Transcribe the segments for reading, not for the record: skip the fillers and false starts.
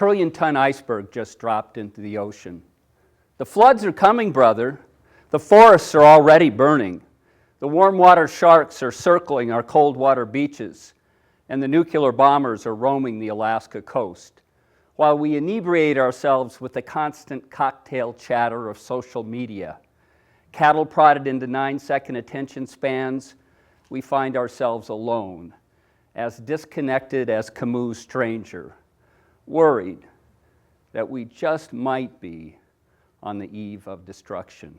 trillion-ton iceberg just dropped into the ocean. The floods are coming, brother. The forests are already burning. The warm water sharks are circling our cold water beaches, and the nuclear bombers are roaming the Alaska coast, while we inebriate ourselves with the constant cocktail chatter of social media. Cattle prodded into 9-second attention spans, we find ourselves alone, as disconnected as Camus' Stranger, worried that we just might be on the eve of destruction.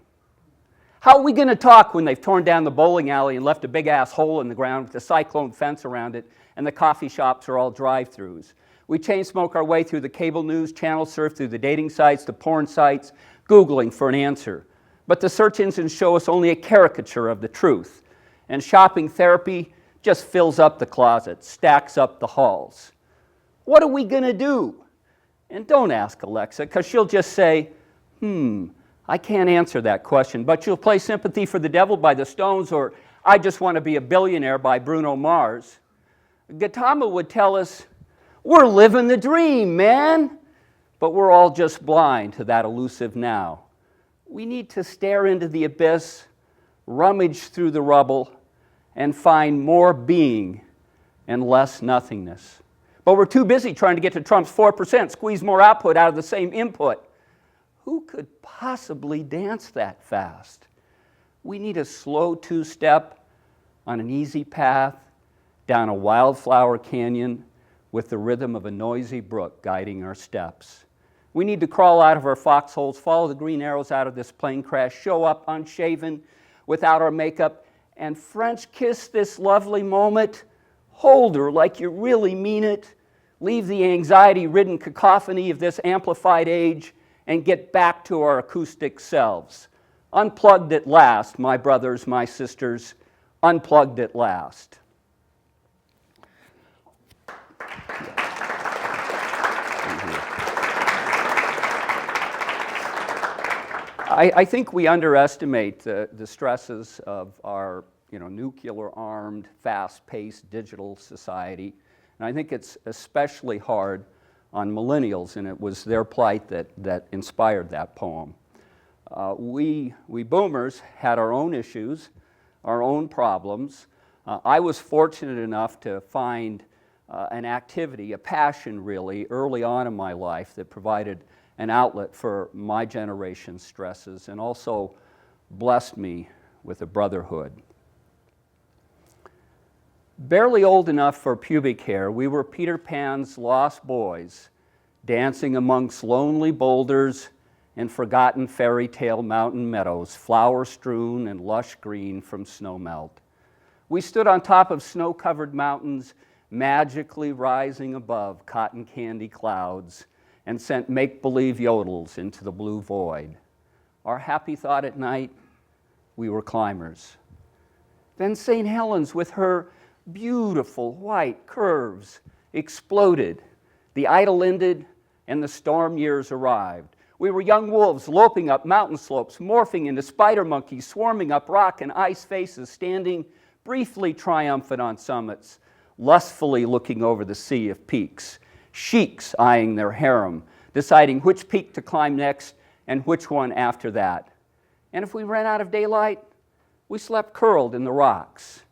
How are we going to talk when they've torn down the bowling alley and left a big-ass hole in the ground with a cyclone fence around it, and the coffee shops are all drive-thrus? We chain smoke our way through the cable news, channel surf through the dating sites, the porn sites, Googling for an answer. But the search engines show us only a caricature of the truth, and shopping therapy just fills up the closet, stacks up the halls. What are we going to do? And don't ask Alexa, because she'll just say, I can't answer that question, but she'll play Sympathy for the Devil by the Stones or I Just Want to Be a Billionaire by Bruno Mars. Gautama would tell us, we're living the dream, man. But we're all just blind to that elusive now. We need to stare into the abyss, rummage through the rubble, and find more being and less nothingness. But we're too busy trying to get to Trump's 4%, squeeze more output out of the same input. Who could possibly dance that fast? We need a slow two-step on an easy path down a wildflower canyon with the rhythm of a noisy brook guiding our steps. We need to crawl out of our foxholes, follow the green arrows out of this plane crash, show up unshaven without our makeup, and French kiss this lovely moment. Hold her like you really mean it. Leave the anxiety-ridden cacophony of this amplified age and get back to our acoustic selves. Unplugged at last, my brothers, my sisters, unplugged at last. I think we underestimate the stresses of our nuclear-armed, fast-paced digital society. And I think it's especially hard on millennials, and it was their plight that inspired that poem. We boomers had our own issues, our own problems. I was fortunate enough to find an activity, a passion really, early on in my life that provided an outlet for my generation's stresses and also blessed me with a brotherhood. Barely old enough for pubic hair, we were Peter Pan's lost boys, dancing amongst lonely boulders and forgotten fairy tale mountain meadows, flower-strewn and lush green from snowmelt. We stood on top of snow-covered mountains, magically rising above cotton candy clouds, and sent make-believe yodels into the blue void. Our happy thought at night, we were climbers. Then St. Helens, with her beautiful white curves, exploded. The idyll ended, and the storm years arrived. We were young wolves loping up mountain slopes, morphing into spider monkeys, swarming up rock and ice faces, standing briefly triumphant on summits, lustfully looking over the sea of peaks. Sheiks eyeing their harem, deciding which peak to climb next and which one after that. And if we ran out of daylight, we slept curled in the rocks.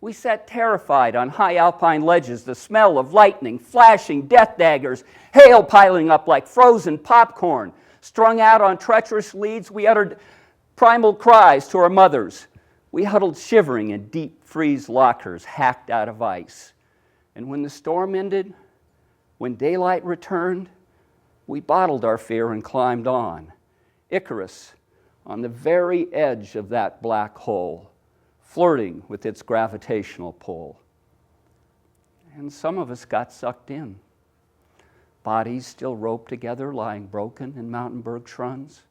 We sat terrified on high alpine ledges, the smell of lightning, flashing death daggers, hail piling up like frozen popcorn. Strung out on treacherous leads, we uttered primal cries to our mothers. We huddled shivering in deep freeze lockers hacked out of ice. And when the storm ended, when daylight returned, we bottled our fear and climbed on. Icarus, on the very edge of that black hole, flirting with its gravitational pull. And some of us got sucked in. Bodies still roped together, lying broken in mountain berg shruns.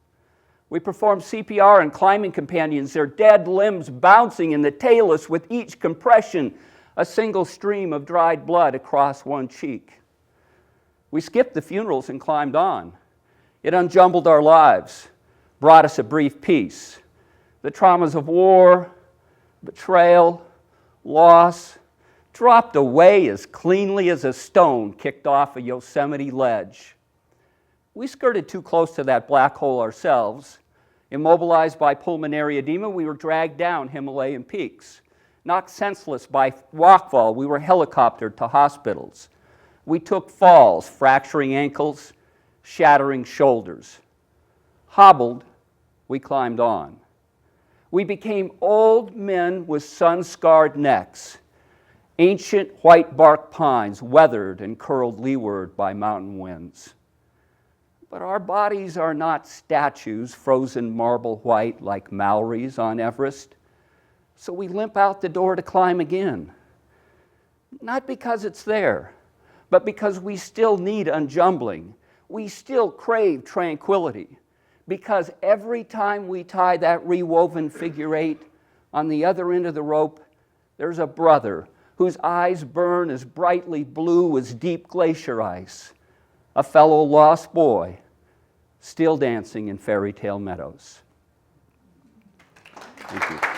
We performed CPR and climbing companions, their dead limbs bouncing in the talus with each compression, a single stream of dried blood across one cheek. We skipped the funerals and climbed on. It unjumbled our lives, brought us a brief peace. The traumas of war, betrayal, loss, dropped away as cleanly as a stone kicked off a Yosemite ledge. We skirted too close to that black hole ourselves. Immobilized by pulmonary edema, we were dragged down Himalayan peaks. Knocked senseless by rockfall, we were helicoptered to hospitals. We took falls, fracturing ankles, shattering shoulders. Hobbled, we climbed on. We became old men with sun-scarred necks, ancient white bark pines weathered and curled leeward by mountain winds. But our bodies are not statues frozen marble white like Mallory's on Everest, so we limp out the door to climb again. Not because it's there, but because we still need unjumbling. We still crave tranquility, because every time we tie that rewoven figure eight, on the other end of the rope, there's a brother whose eyes burn as brightly blue as deep glacier ice, a fellow lost boy, still dancing in fairy tale meadows. Thank you.